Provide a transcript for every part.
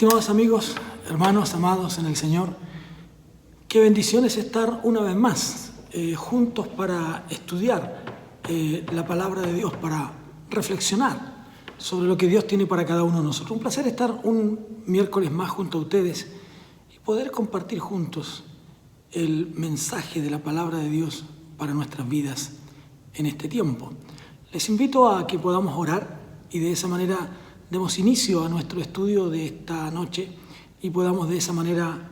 Estimados amigos, hermanos, amados en el Señor, qué bendición es estar una vez más juntos para estudiar la palabra de Dios, para reflexionar sobre lo que Dios tiene para cada uno de nosotros. Un placer estar un miércoles más junto a ustedes y poder compartir juntos el mensaje de la palabra de Dios para nuestras vidas en este tiempo. Les invito a que podamos orar y de esa manera demos inicio a nuestro estudio de esta noche y podamos de esa manera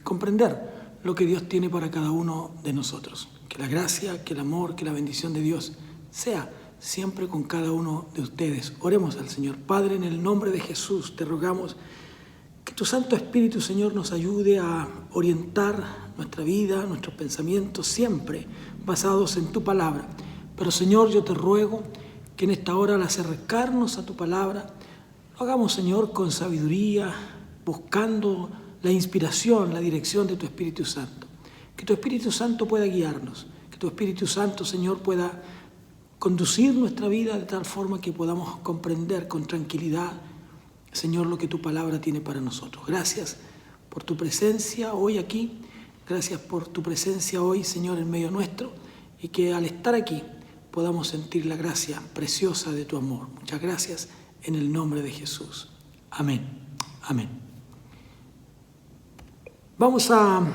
comprender lo que Dios tiene para cada uno de nosotros. Que la gracia, que el amor, que la bendición de Dios sea siempre con cada uno de ustedes. Oremos al Señor. Padre, en el nombre de Jesús te rogamos que tu Santo Espíritu, Señor, nos ayude a orientar nuestra vida, nuestros pensamientos, siempre basados en tu palabra. Pero, Señor, yo te ruego que en esta hora, al acercarnos a tu palabra, lo hagamos, Señor, con sabiduría, buscando la inspiración, la dirección de tu Espíritu Santo. Que tu Espíritu Santo pueda guiarnos, que tu Espíritu Santo, Señor, pueda conducir nuestra vida de tal forma que podamos comprender con tranquilidad, Señor, lo que tu palabra tiene para nosotros. Gracias por tu presencia hoy aquí, gracias por tu presencia hoy, Señor, en medio nuestro, y que al estar aquí podamos sentir la gracia preciosa de tu amor. Muchas gracias en el nombre de Jesús. Amén. Amén. Vamos a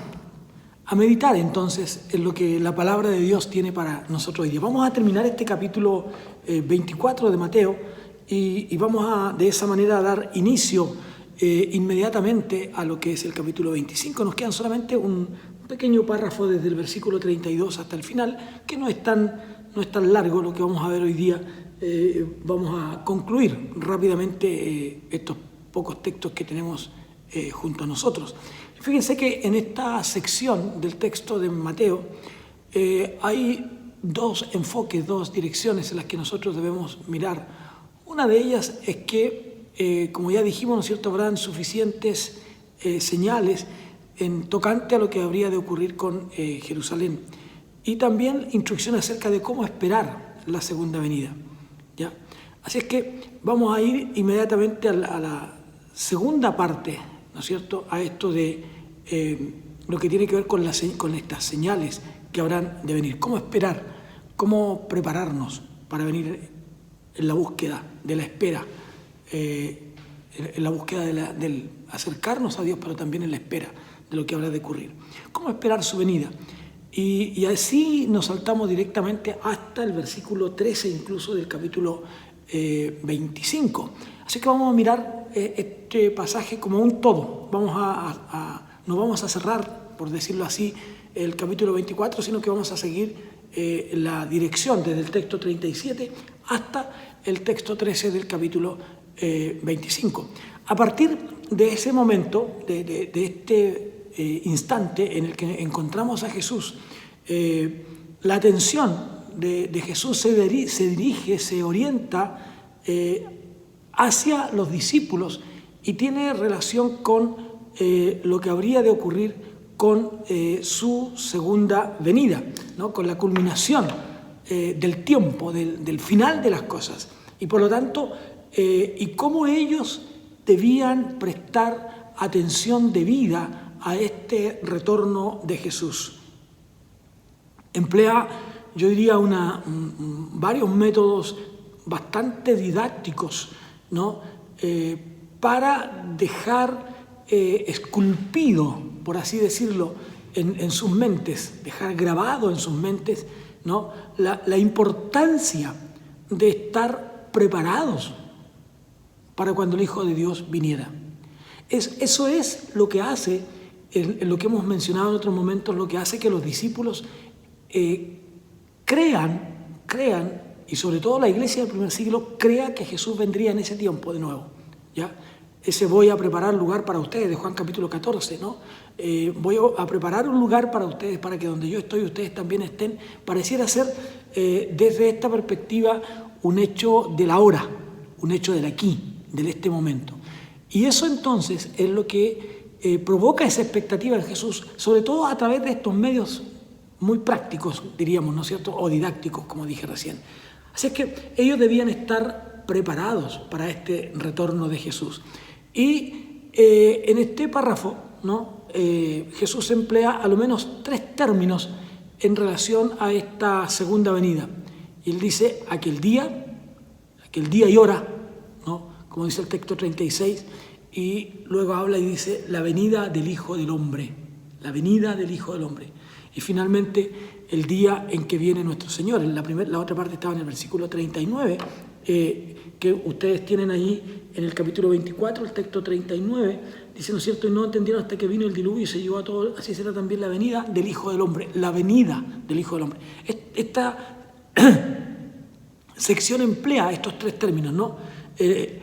meditar entonces en lo que la palabra de Dios tiene para nosotros hoy día. Vamos a terminar este capítulo 24 de Mateo y vamos a de esa manera a dar inicio inmediatamente a lo que es el capítulo 25. Nos quedan solamente un pequeño párrafo desde el versículo 32 hasta el final, que no es tan largo lo que vamos a ver hoy día. Vamos a concluir rápidamente estos pocos textos que tenemos junto a nosotros. Fíjense que en esta sección del texto de Mateo hay dos enfoques, dos direcciones en las que nosotros debemos mirar. Una de ellas es que, como ya dijimos, ¿no es cierto?, habrán suficientes señales en tocante a lo que habría de ocurrir con Jerusalén. Y también instrucciones acerca de cómo esperar la segunda venida, ¿ya? Así es que vamos a ir inmediatamente a la segunda parte, ¿no es cierto?, a esto de lo que tiene que ver con estas señales que habrán de venir. Cómo esperar, cómo prepararnos para venir en la búsqueda de la espera, en la búsqueda del acercarnos a Dios, pero también en la espera de lo que habrá de ocurrir. Cómo esperar su venida. Y así nos saltamos directamente hasta el versículo 13 incluso del capítulo 25. Así que vamos a mirar este pasaje como un todo. No vamos a cerrar, por decirlo así, el capítulo 24, sino que vamos a seguir la dirección desde el texto 37 hasta el texto 13 del capítulo 25. A partir de ese momento, de este instante en el que encontramos a Jesús, la atención de Jesús se dirige, se orienta hacia los discípulos y tiene relación con lo que habría de ocurrir con su segunda venida, ¿no?, con la culminación del tiempo, del final de las cosas, y por lo tanto, y cómo ellos debían prestar atención debida a este retorno de Jesús. Emplea, yo diría, varios métodos bastante didácticos, ¿no?, para dejar esculpido, por así decirlo, en sus mentes, dejar grabado en sus mentes, ¿no?, la importancia de estar preparados para cuando el Hijo de Dios viniera. Eso es lo que hace, lo que hemos mencionado en otros momentos, lo que hace que los discípulos crean, y sobre todo la iglesia del primer siglo, crea que Jesús vendría en ese tiempo de nuevo, ¿ya? Ese voy a preparar lugar para ustedes, de Juan capítulo 14, ¿no? Voy a preparar un lugar para ustedes, para que donde yo estoy, ustedes también estén. Pareciera ser, desde esta perspectiva, un hecho de la hora, un hecho del aquí, del este momento. Y eso entonces es lo que provoca esa expectativa en Jesús, sobre todo a través de estos medios muy prácticos, diríamos, ¿no es cierto?, o didácticos, como dije recién. Así es que ellos debían estar preparados para este retorno de Jesús. Y en este párrafo, ¿no? Jesús emplea a lo menos 3 términos en relación a esta segunda venida. Y él dice aquel día y hora, ¿no? Como dice el texto 36, y luego habla y dice la venida del Hijo del Hombre, la venida del Hijo del Hombre. Y finalmente el día en que viene nuestro Señor. La otra parte estaba en el versículo 39, que ustedes tienen ahí en el capítulo 24, el texto 39, dice, ¿no es cierto? Y no entendieron hasta que vino el diluvio y se llevó a todo, así será también la venida del Hijo del Hombre, la venida del Hijo del Hombre. Esta sección emplea estos 3 términos, ¿no?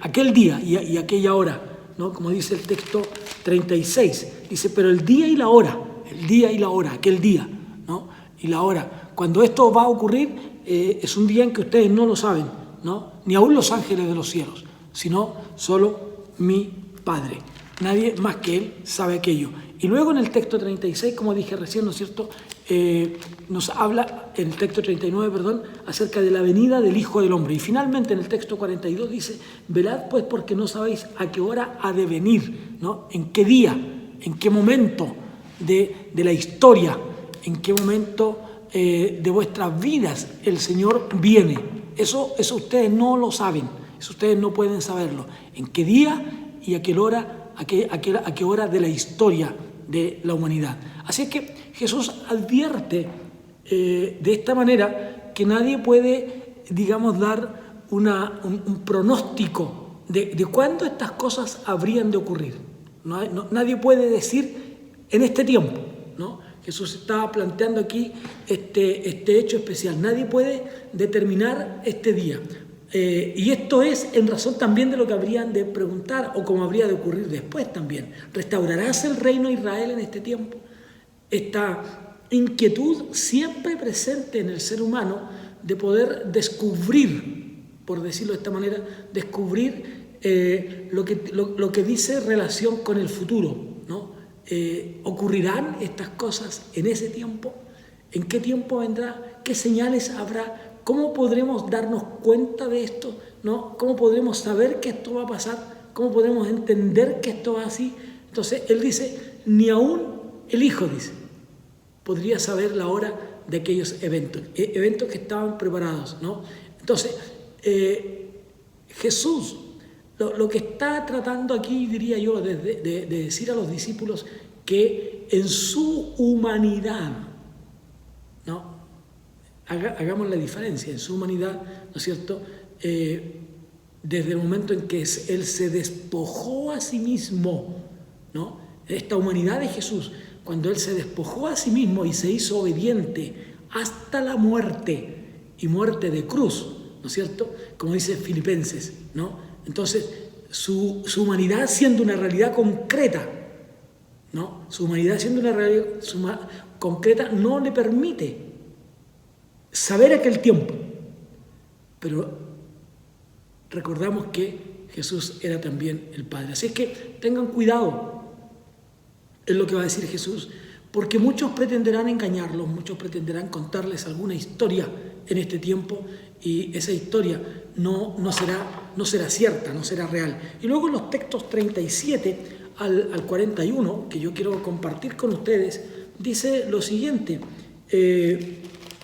Aquel día y aquella hora, ¿no? Como dice el texto 36, dice, pero el día y la hora, aquel día, ¿no? Y la hora, cuando esto va a ocurrir, es un día en que ustedes no lo saben, ¿no? Ni aún los ángeles de los cielos, sino solo mi Padre. Nadie más que Él sabe aquello. Y luego en el texto 36, como dije recién, ¿no es cierto?, nos habla, en el texto 39, perdón, acerca de la venida del Hijo del Hombre. Y finalmente en el texto 42 dice, velad pues porque no sabéis a qué hora ha de venir, ¿no? En qué día, en qué momento de la historia, en qué momento de vuestras vidas el Señor viene. Eso ustedes no lo saben, eso ustedes no pueden saberlo. En qué día y a qué hora, a qué hora de la historia de la humanidad. Así es que Jesús advierte de esta manera que nadie puede, digamos, dar un pronóstico de cuándo estas cosas habrían de ocurrir. Nadie puede decir en este tiempo, ¿no? Jesús estaba planteando aquí este hecho especial. Nadie puede determinar este día. Y esto es en razón también de lo que habrían de preguntar o como habría de ocurrir después también. ¿Restaurarás el reino de Israel en este tiempo? Esta inquietud siempre presente en el ser humano de poder descubrir, por decirlo de esta manera, descubrir lo que dice relación con el futuro, ¿no? ¿Ocurrirán estas cosas en ese tiempo? ¿En qué tiempo vendrá? ¿Qué señales habrá? ¿Cómo podremos darnos cuenta de esto? ¿No? ¿Cómo podremos saber que esto va a pasar? ¿Cómo podremos entender que esto va así? Entonces, él dice, ni aún el Hijo, dice, podría saber la hora de aquellos eventos que estaban preparados, ¿no? Entonces, Jesús, lo que está tratando aquí, diría yo, de decir a los discípulos que en su humanidad, ¿no? Hagamos la diferencia, en su humanidad, ¿no es cierto?, desde el momento en que Él se despojó a sí mismo, ¿no? Esta humanidad de Jesús, cuando Él se despojó a sí mismo y se hizo obediente hasta la muerte, y muerte de cruz, ¿no es cierto?, como dice Filipenses, ¿no? Entonces, su humanidad siendo una realidad concreta, ¿no? Su humanidad siendo una realidad concreta no le permite saber aquel tiempo, pero recordamos que Jesús era también el Padre. Así es que tengan cuidado en lo que va a decir Jesús, porque muchos pretenderán engañarlos, muchos pretenderán contarles alguna historia en este tiempo y esa historia no será cierta, no será real. Y luego en los textos 37 al 41, que yo quiero compartir con ustedes, dice lo siguiente,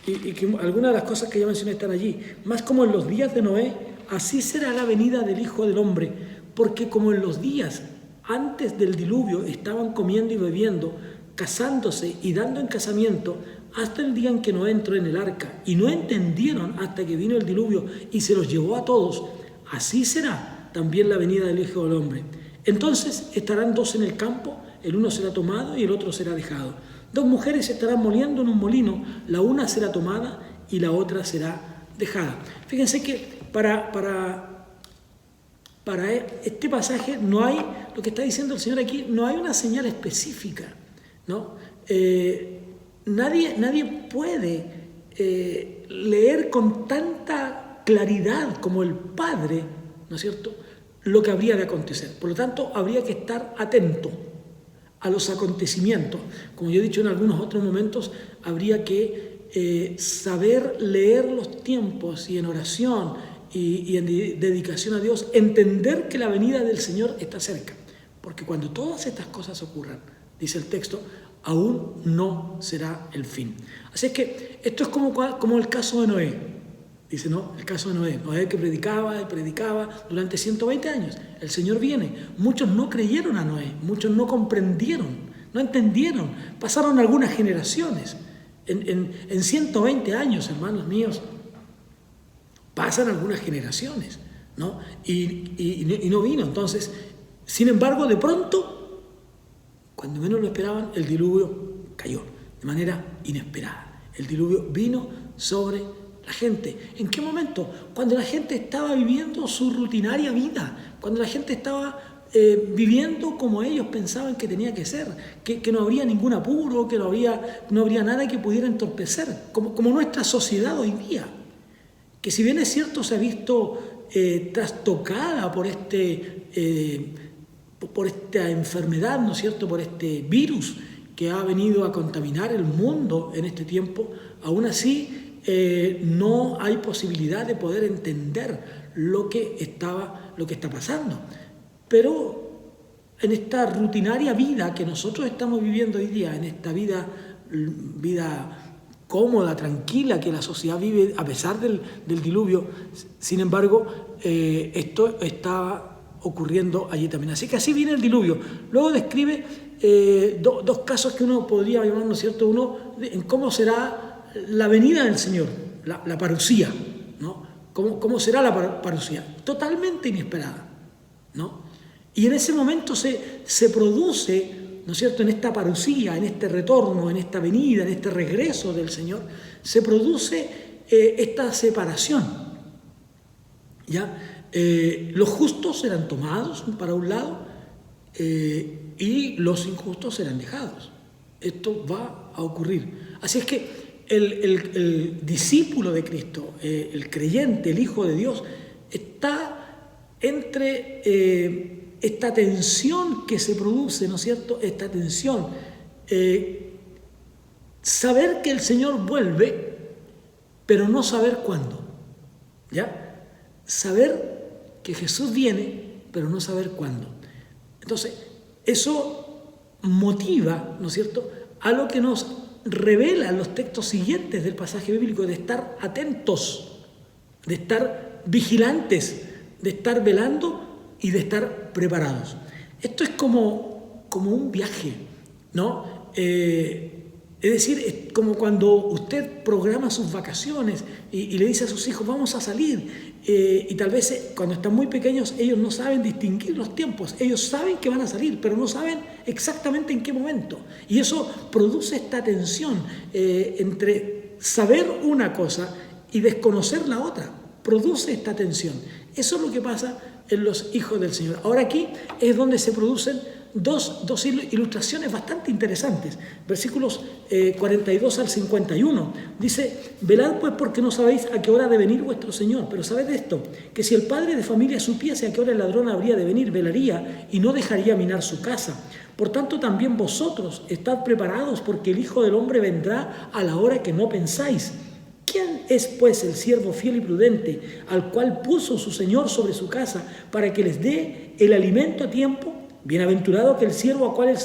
y que algunas de las cosas que ya mencioné están allí. Más como en los días de Noé, así será la venida del Hijo del Hombre, porque como en los días antes del diluvio estaban comiendo y bebiendo, casándose y dando en casamiento, hasta el día en que Noé entró en el arca, y no entendieron hasta que vino el diluvio y se los llevó a todos, así será también la venida del Hijo del Hombre. Entonces estarán 2 en el campo, el uno será tomado y el otro será dejado. 2 mujeres estarán moliendo en un molino, la una será tomada y la otra será dejada. Fíjense que para este pasaje no hay, lo que está diciendo el Señor aquí, no hay una señal específica, ¿no? Nadie puede leer con tanta claridad como el Padre, ¿no es cierto?, lo que habría de acontecer. Por lo tanto, habría que estar atento a los acontecimientos. Como yo he dicho en algunos otros momentos, habría que saber leer los tiempos y en oración y en dedicación a Dios, entender que la venida del Señor está cerca. Porque cuando todas estas cosas ocurran, dice el texto, aún no será el fin. Así es que esto es como el caso de Noé. Dice, ¿no? El caso de Noé. Noé que predicaba y predicaba durante 120 años. El Señor viene. Muchos no creyeron a Noé. Muchos no comprendieron. No entendieron. Pasaron algunas generaciones. En 120 años, hermanos míos, pasan algunas generaciones, ¿no? Y no vino. Entonces, sin embargo, de pronto, cuando menos lo esperaban, el diluvio cayó de manera inesperada. El diluvio vino sobre la gente. ¿En qué momento? Cuando la gente estaba viviendo su rutinaria vida, cuando la gente estaba viviendo como ellos pensaban que tenía que ser, que no habría ningún apuro, que no habría nada que pudiera entorpecer, como nuestra sociedad hoy día, que si bien es cierto se ha visto trastocada por esta enfermedad, ¿no es cierto?, por este virus que ha venido a contaminar el mundo en este tiempo, aún así no hay posibilidad de poder entender lo que está pasando. Pero en esta rutinaria vida que nosotros estamos viviendo hoy día, en esta vida cómoda, tranquila que la sociedad vive a pesar del diluvio, sin embargo, esto está ocurriendo allí también. Así que así viene el diluvio. Luego describe dos casos que uno podría llamar, ¿no es cierto?, uno en cómo será la venida del Señor, la parusía, ¿no? ¿Cómo será la parusía? Totalmente inesperada, ¿no? Y en ese momento se produce, ¿no es cierto?, en esta parusía, en este retorno, en esta venida, en este regreso del Señor, se produce esta separación, ¿ya? Los justos serán tomados para un lado y los injustos serán dejados. Esto va a ocurrir. Así es que el discípulo de Cristo, el creyente, el Hijo de Dios, está entre esta tensión que se produce, ¿no es cierto? Esta tensión. Saber que el Señor vuelve, pero no saber cuándo. ¿Ya? Saber que Jesús viene, pero no saber cuándo. Entonces, eso motiva, ¿no es cierto?, a lo que nos revelan los textos siguientes del pasaje bíblico, de estar atentos, de estar vigilantes, de estar velando y de estar preparados. Esto es como un viaje, ¿no? Es decir, es como cuando usted programa sus vacaciones y le dice a sus hijos, vamos a salir, y tal vez cuando están muy pequeños ellos no saben distinguir los tiempos, ellos saben que van a salir, pero no saben exactamente en qué momento. Y eso produce esta tensión entre saber una cosa y desconocer la otra, produce esta tensión. Eso es lo que pasa en los hijos del Señor. Ahora aquí es donde se producen dos ilustraciones bastante interesantes. Versículos 42 al 51. Dice, velad pues porque no sabéis a qué hora ha de venir vuestro Señor. Pero sabed esto, que si el padre de familia supiese a qué hora el ladrón habría de venir, velaría y no dejaría minar su casa. Por tanto también vosotros estad preparados, porque el Hijo del Hombre vendrá a la hora que no pensáis. ¿Quién es pues el siervo fiel y prudente al cual puso su Señor sobre su casa para que les dé el alimento a tiempo? Bienaventurado aquel siervo a cual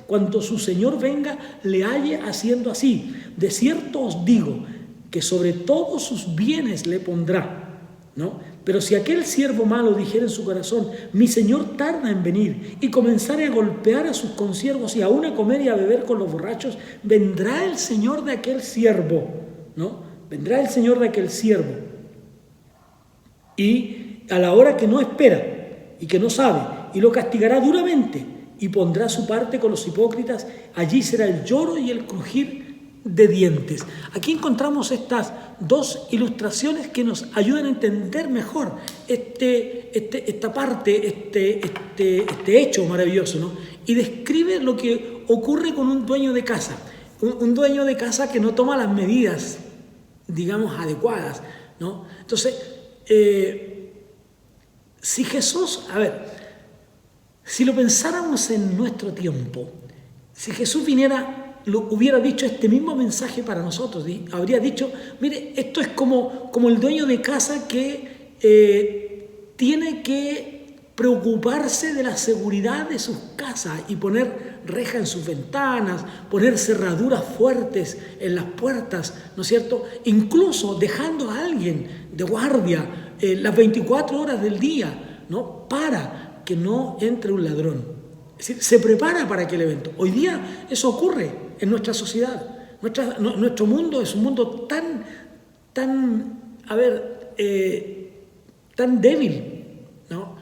cuando su Señor venga le halle haciendo así. De cierto os digo que sobre todos sus bienes le pondrá, ¿no? Pero si aquel siervo malo dijera en su corazón, mi Señor tarda en venir, y comenzare a golpear a sus consiervos y aún a comer y a beber con los borrachos, vendrá el Señor de aquel siervo, ¿no? Vendrá el Señor de aquel siervo y a la hora que no espera y que no sabe, y lo castigará duramente y pondrá su parte con los hipócritas. Allí será el lloro y el crujir de dientes. Aquí encontramos estas dos ilustraciones que nos ayudan a entender mejor esta parte, este hecho maravilloso, ¿no? Y describe lo que ocurre con un dueño de casa, un dueño de casa que no toma las medidas, digamos, adecuadas, ¿no? Entonces, si Jesús, si lo pensáramos en nuestro tiempo, si Jesús viniera, hubiera dicho este mismo mensaje para nosotros, habría dicho, mire, esto es como el dueño de casa que tiene que preocuparse de la seguridad de sus casas y poner reja en sus ventanas, poner cerraduras fuertes en las puertas, ¿no es cierto? Incluso dejando a alguien de guardia las 24 horas del día, ¿no? Para que no entre un ladrón. Es decir, se prepara para aquel evento. Hoy día eso ocurre en nuestra sociedad. Nuestro mundo es un mundo tan débil, ¿no?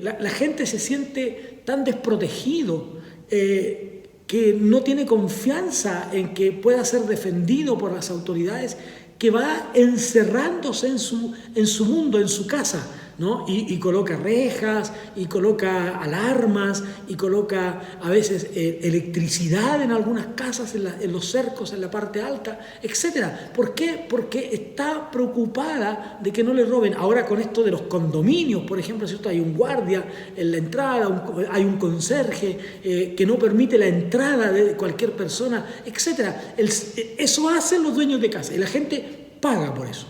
La gente se siente tan desprotegido que no tiene confianza en que pueda ser defendido por las autoridades, que va encerrándose en su mundo, en su casa, ¿no? Y coloca rejas, y coloca alarmas, y coloca a veces electricidad en algunas casas, en los cercos, en la parte alta, etc. ¿Por qué? Porque está preocupada de que no le roben. Ahora con esto de los condominios, por ejemplo, ¿cierto? Hay un guardia en la entrada, hay un conserje que no permite la entrada de cualquier persona, etc. Eso hacen los dueños de casa y la gente paga por eso,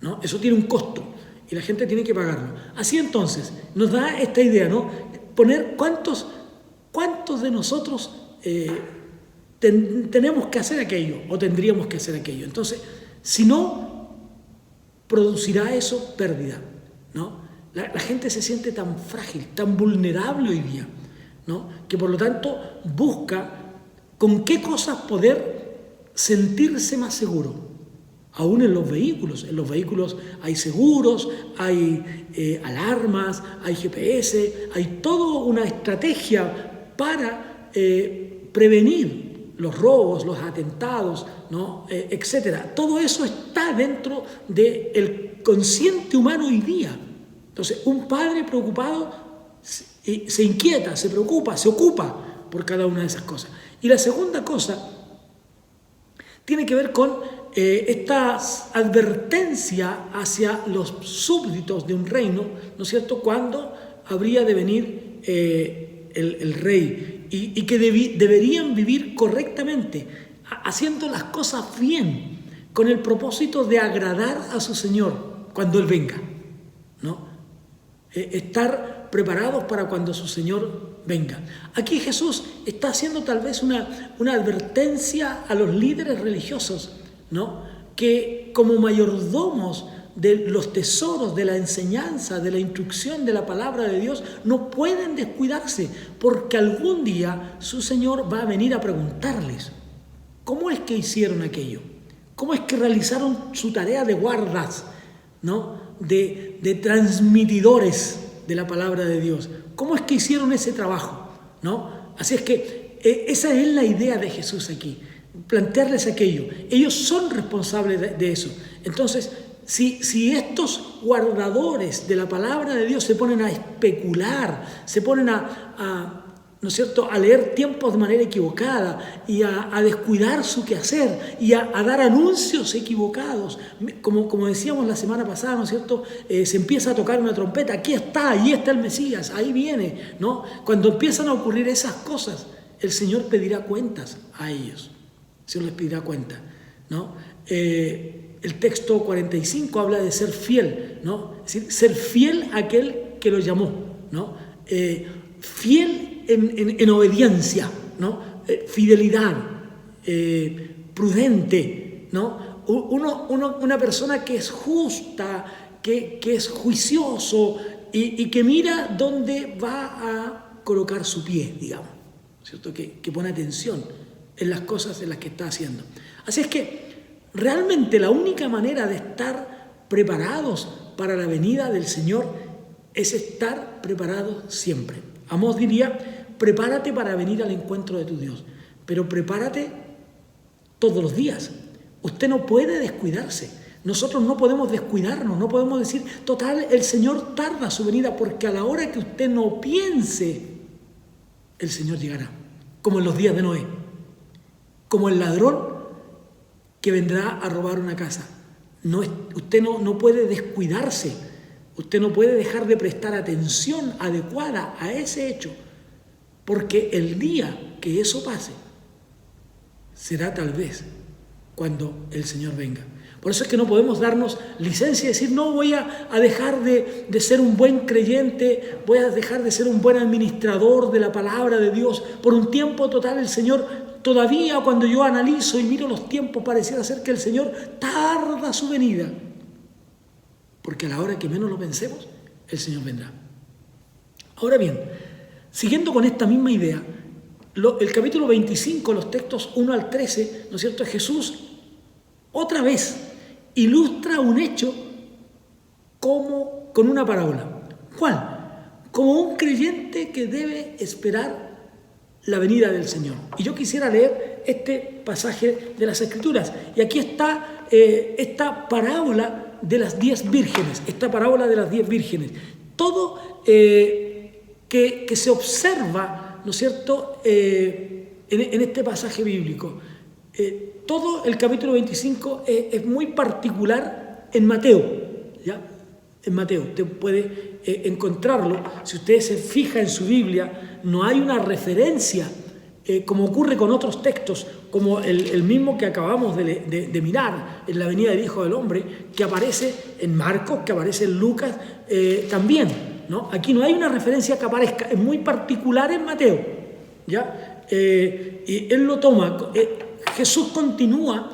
¿no? Eso tiene un costo y la gente tiene que pagarlo. Así entonces nos da esta idea, ¿no? Poner cuántos de nosotros tenemos que hacer aquello o tendríamos que hacer aquello. Entonces, si no, producirá eso pérdida, ¿no? La gente se siente tan frágil, tan vulnerable hoy día, ¿no? Que por lo tanto busca con qué cosas poder sentirse más seguro. Aún en los vehículos hay seguros, hay alarmas, hay GPS, hay toda una estrategia para prevenir los robos, los atentados, ¿no? Etcétera. Todo eso está dentro del consciente humano hoy día. Entonces, un padre preocupado se inquieta, se preocupa, se ocupa por cada una de esas cosas. Y la segunda cosa tiene que ver con esta advertencia hacia los súbditos de un reino, ¿no es cierto?, cuando habría de venir el rey y que deberían vivir correctamente, haciendo las cosas bien, con el propósito de agradar a su Señor cuando Él venga, ¿no? Estar preparados para cuando su Señor venga. Aquí Jesús está haciendo tal vez una advertencia a los líderes religiosos, ¿no? Que como mayordomos de los tesoros de la enseñanza, de la instrucción de la palabra de Dios, no pueden descuidarse, porque algún día su Señor va a venir a preguntarles ¿cómo es que hicieron aquello? ¿Cómo es que realizaron su tarea de guardas, ¿no? de transmitidores de la palabra de Dios? ¿Cómo es que hicieron ese trabajo, ¿no? Así es que esa es la idea de Jesús aquí, plantearles aquello. Ellos son responsables de eso. Entonces, si estos guardadores de la palabra de Dios se ponen a especular, se ponen ¿no es cierto?, a leer tiempos de manera equivocada y a descuidar su quehacer y a dar anuncios equivocados, como decíamos la semana pasada, ¿no es cierto?, se empieza a tocar una trompeta, aquí está, ahí está el Mesías, ahí viene, ¿no? Cuando empiezan a ocurrir esas cosas, el Señor pedirá cuentas a ellos, el Señor les pedirá cuenta, ¿no? El texto 45 habla de ser fiel, ¿no? Es decir, ser fiel a aquel que lo llamó, ¿no? Fiel en obediencia, ¿no? Fidelidad, prudente, ¿no? Una persona que es justa, que es juicioso y que mira dónde va a colocar su pie, digamos, ¿cierto? Que pone atención en las cosas en las que está haciendo. Así es que realmente la única manera de estar preparados para la venida del Señor es estar preparados siempre. Amós diría, prepárate para venir al encuentro de tu Dios, pero prepárate todos los días. Usted no puede descuidarse. Nosotros no podemos descuidarnos, no podemos decir, total, el Señor tarda su venida, porque a la hora que usted no piense, el Señor llegará, como en los días de Noé, como el ladrón que vendrá a robar una casa. Usted no puede descuidarse, usted no puede dejar de prestar atención adecuada a ese hecho, porque el día que eso pase será tal vez cuando el Señor venga. Por eso es que no podemos darnos licencia y decir, no, voy a dejar de ser un buen creyente, voy a dejar de ser un buen administrador de la palabra de Dios por un tiempo total. El Señor, todavía cuando yo analizo y miro los tiempos, pareciera ser que el Señor tarda su venida. Porque a la hora que menos lo pensemos, el Señor vendrá. Ahora bien, siguiendo con esta misma idea, el capítulo 25, los textos 1 al 13, ¿no es cierto? Jesús otra vez ilustra un hecho como con una parábola. ¿Cuál? Como un creyente que debe esperar la venida del Señor. Y yo quisiera leer este pasaje de las Escrituras. Y aquí está esta parábola de las 10 vírgenes. Esta parábola de las 10 vírgenes. Todo que se observa, ¿no es cierto?, en este pasaje bíblico. Todo el capítulo 25 es muy particular en Mateo, ¿ya? En Mateo, usted puede encontrarlo. Si usted se fija en su Biblia, no hay una referencia, como ocurre con otros textos, como el mismo que acabamos de mirar en la venida del Hijo del Hombre, que aparece en Marcos, que aparece en Lucas también, ¿no? Aquí no hay una referencia que aparezca, es muy particular en Mateo, ¿ya? Y él lo toma. Jesús continúa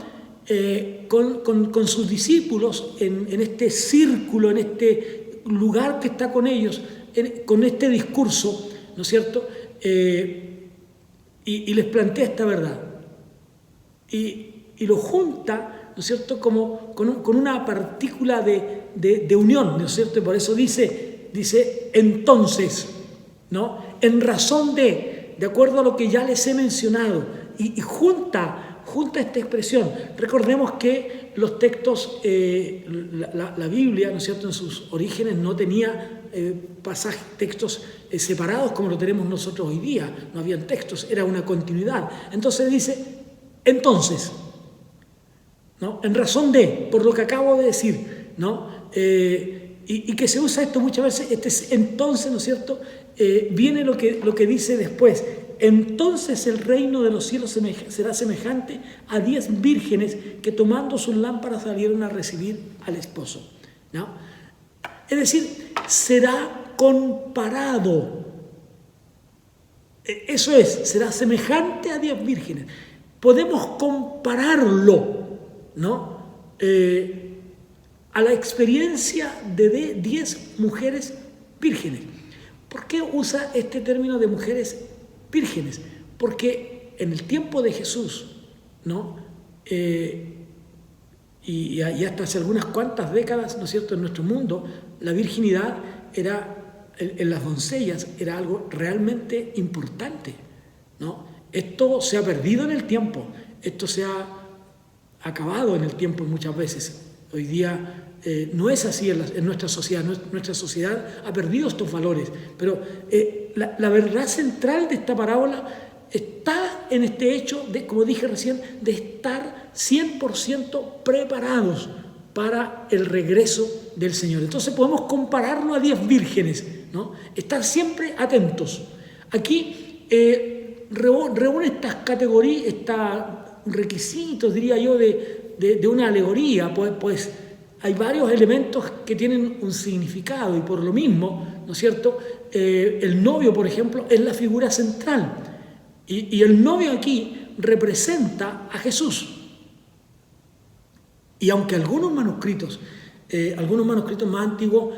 con sus discípulos en este círculo, en este lugar que está con ellos, con este discurso, ¿no es cierto? Y les plantea esta verdad. Y lo junta, ¿no es cierto?, como con una partícula de unión, ¿no es cierto? Y por eso dice entonces, ¿no? En razón de acuerdo a lo que ya les he mencionado, y junta esta expresión. Recordemos que los textos, la Biblia, ¿no es cierto?, en sus orígenes no tenía textos separados como lo tenemos nosotros hoy día. No habían textos, era una continuidad. Entonces dice, entonces, ¿no? En razón de, por lo que acabo de decir, ¿no? Y que se usa esto muchas veces, entonces, ¿no es cierto?, viene lo que dice después. Entonces el reino de los cielos será semejante a 10 vírgenes que tomando sus lámparas salieron a recibir al esposo, ¿no? Es decir, será comparado. Eso es, será semejante a 10 vírgenes. Podemos compararlo, ¿no?, a la experiencia de 10 mujeres vírgenes. ¿Por qué usa este término de mujeres vírgenes? Porque en el tiempo de Jesús, ¿no?, y hasta hace algunas cuantas décadas, ¿no es cierto?, en nuestro mundo, la virginidad era, en las doncellas, era algo realmente importante, ¿no? Esto se ha perdido en el tiempo, esto se ha acabado en el tiempo muchas veces. Hoy día no es así en nuestra sociedad. Nuestra sociedad ha perdido estos valores, pero la verdad central de esta parábola está en este hecho de, como dije recién, de estar 100% preparados para el regreso del Señor. Entonces podemos compararlo a 10 vírgenes, ¿no? Estar siempre atentos. Aquí reúne estas categorías, estos requisitos, diría yo, de una alegoría, pues hay varios elementos que tienen un significado y por lo mismo, ¿no es cierto?, el novio, por ejemplo, es la figura central y el novio aquí representa a Jesús. Y aunque algunos manuscritos más antiguos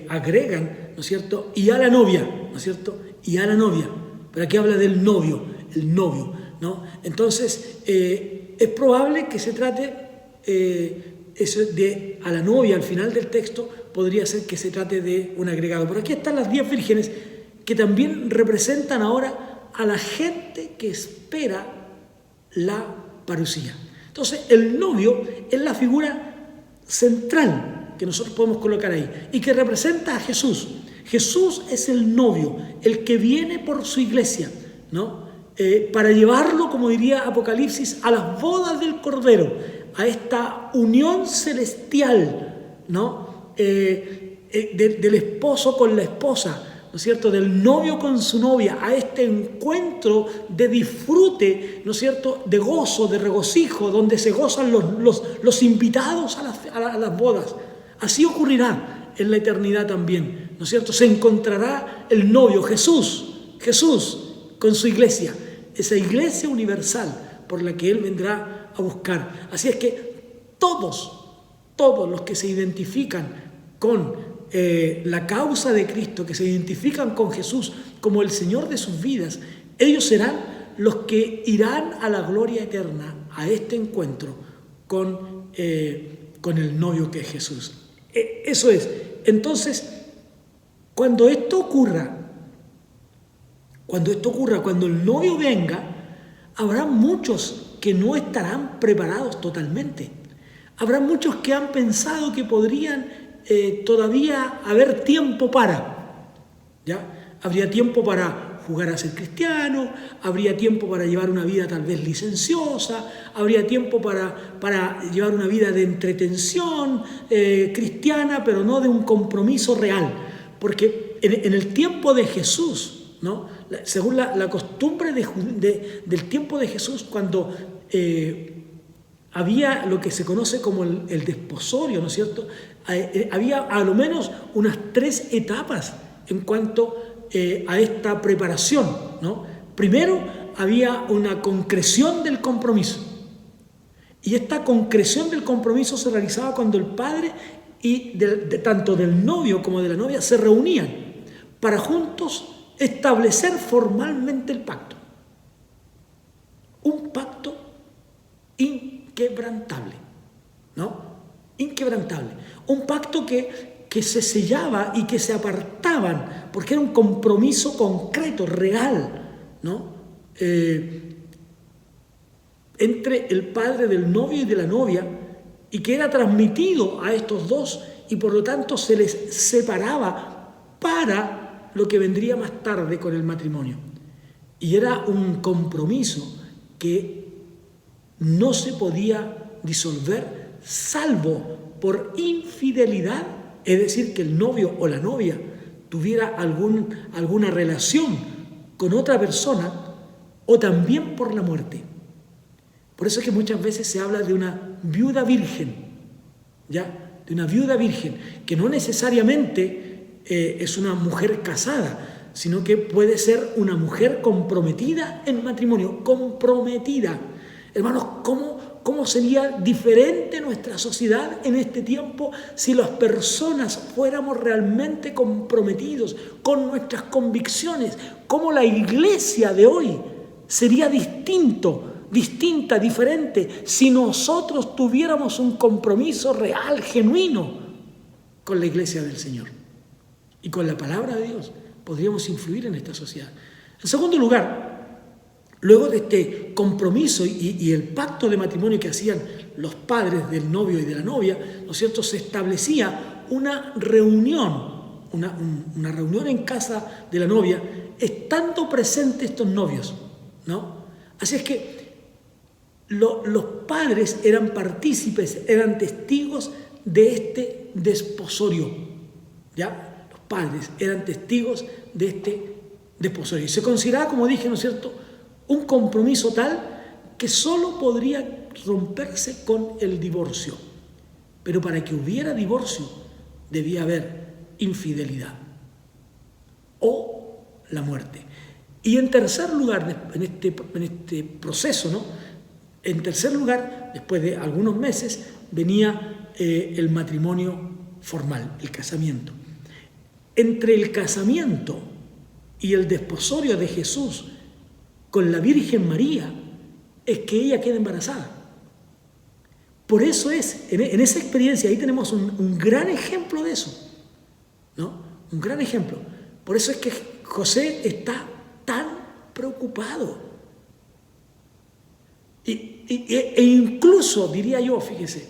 agregan, ¿no es cierto?, y a la novia, ¿no es cierto?, y a la novia, pero aquí habla del novio, el novio, ¿no? Entonces, es probable que se trate eso de a la novia al final del texto, podría ser que se trate de un agregado. Pero aquí están las 10 vírgenes que también representan ahora a la gente que espera la parusía. Entonces, el novio es la figura central que nosotros podemos colocar ahí y que representa a Jesús. Jesús es el novio, el que viene por su iglesia, ¿no?, para llevarlo, como diría Apocalipsis, a las bodas del Cordero, a esta unión celestial, ¿no?, del esposo con la esposa, ¿no es cierto?, del novio con su novia, a este encuentro de disfrute, ¿no es cierto?, de gozo, de regocijo, donde se gozan los invitados a las bodas. Así ocurrirá en la eternidad también, ¿no es cierto? Se encontrará el novio, Jesús, con su iglesia, esa iglesia universal por la que Él vendrá a buscar. Así es que todos los que se identifican con la causa de Cristo, que se identifican con Jesús como el Señor de sus vidas, ellos serán los que irán a la gloria eterna, a este encuentro con el novio que es Jesús. Eso es. Entonces, cuando esto ocurra, cuando el novio venga, habrá muchos que no estarán preparados totalmente. Habrá muchos que han pensado que podrían todavía haber tiempo ¿ya? Habría tiempo para jugar a ser cristiano, habría tiempo para llevar una vida tal vez licenciosa, habría tiempo para llevar una vida de entretención cristiana, pero no de un compromiso real. Porque en el tiempo de Jesús, ¿no?, según la costumbre del tiempo de Jesús, cuando había lo que se conoce como el desposorio, ¿no es cierto?, había a lo menos unas 3 etapas en cuanto a esta preparación, ¿no? Primero había una concreción del compromiso, y esta concreción del compromiso se realizaba cuando el padre y tanto del novio como de la novia se reunían para juntos establecer formalmente el pacto. Un pacto inquebrantable, ¿no? Inquebrantable. Un pacto que se sellaba y que se apartaban, porque era un compromiso concreto, real, ¿no? Entre el padre del novio y de la novia, y que era transmitido a estos dos, y por lo tanto se les separaba para lo que vendría más tarde con el matrimonio. Y era un compromiso que no se podía disolver salvo por infidelidad, es decir, que el novio o la novia tuviera alguna relación con otra persona, o también por la muerte. Por eso es que muchas veces se habla de una viuda virgen, ¿ya? De una viuda virgen, que no necesariamente es una mujer casada, sino que puede ser una mujer comprometida en matrimonio, comprometida. Hermanos, ¿cómo sería diferente nuestra sociedad en este tiempo si las personas fuéramos realmente comprometidos con nuestras convicciones? ¿Cómo la iglesia de hoy sería distinta, diferente, si nosotros tuviéramos un compromiso real, genuino con la iglesia del Señor y con la palabra de Dios? Podríamos influir en esta sociedad. En segundo lugar, luego de este compromiso y el pacto de matrimonio que hacían los padres del novio y de la novia, ¿no es cierto?, se establecía una reunión, una reunión en casa de la novia, estando presentes estos novios, ¿no? Así es que los padres eran partícipes, eran testigos de este desposorio, ¿ya? Los padres eran testigos de este desposorio. Y se consideraba, como dije, ¿no es cierto?, un compromiso tal que solo podría romperse con el divorcio. Pero para que hubiera divorcio debía haber infidelidad o la muerte. Y en tercer lugar, en este proceso, ¿no?, en tercer lugar, después de algunos meses, venía el matrimonio formal, el casamiento. Entre el casamiento y el desposorio de Jesús con la Virgen María es que ella queda embarazada. Por eso en esa experiencia, ahí tenemos un gran ejemplo de eso, ¿no? Un gran ejemplo. Por eso es que José está tan preocupado. E incluso, diría yo, fíjese,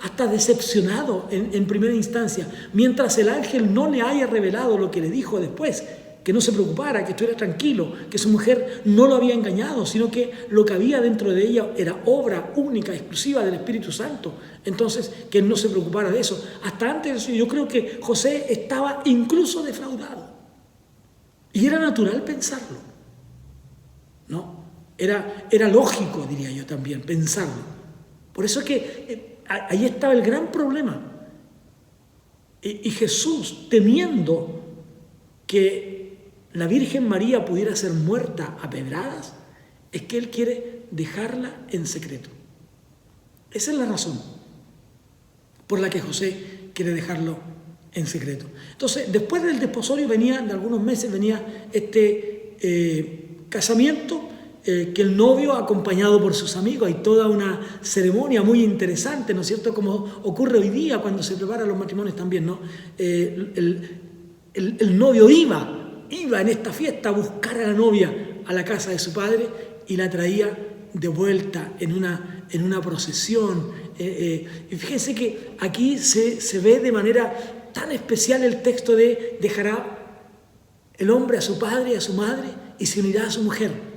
hasta decepcionado en primera instancia, mientras el ángel no le haya revelado lo que le dijo después, que no se preocupara, que estuviera tranquilo, que su mujer no lo había engañado, sino que lo que había dentro de ella era obra única, exclusiva del Espíritu Santo. Entonces, que él no se preocupara de eso. Hasta antes de eso, yo creo que José estaba incluso defraudado. Y era natural pensarlo, ¿no? Era lógico, diría yo también, pensarlo. Por eso es que ahí estaba el gran problema. Y Jesús, temiendo que la Virgen María pudiera ser muerta a pedradas, es que Él quiere dejarla en secreto. Esa es la razón por la que José quiere dejarlo en secreto. Entonces, después del desposorio de algunos meses, venía este casamiento, que el novio, acompañado por sus amigos, hay toda una ceremonia muy interesante, ¿no es cierto?, como ocurre hoy día cuando se preparan los matrimonios también, ¿no? El novio iba en esta fiesta a buscar a la novia a la casa de su padre y la traía de vuelta en una procesión. Y fíjense que aquí se ve de manera tan especial el texto de dejará el hombre a su padre y a su madre y se unirá a su mujer.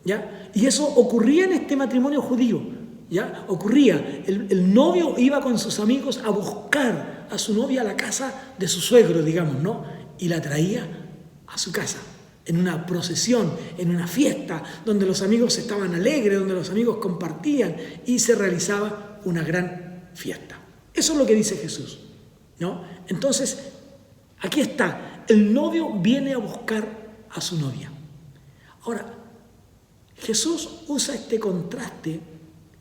¿Ya? Y eso ocurría en este matrimonio judío, ¿ya? Ocurría, el novio iba con sus amigos a buscar a su novia a la casa de su suegro, digamos, ¿no? Y la traía a su casa, en una procesión, en una fiesta, donde los amigos estaban alegres, donde los amigos compartían y se realizaba una gran fiesta. Eso es lo que dice Jesús, ¿no? Entonces, aquí está, el novio viene a buscar a su novia. Ahora, Jesús usa este contraste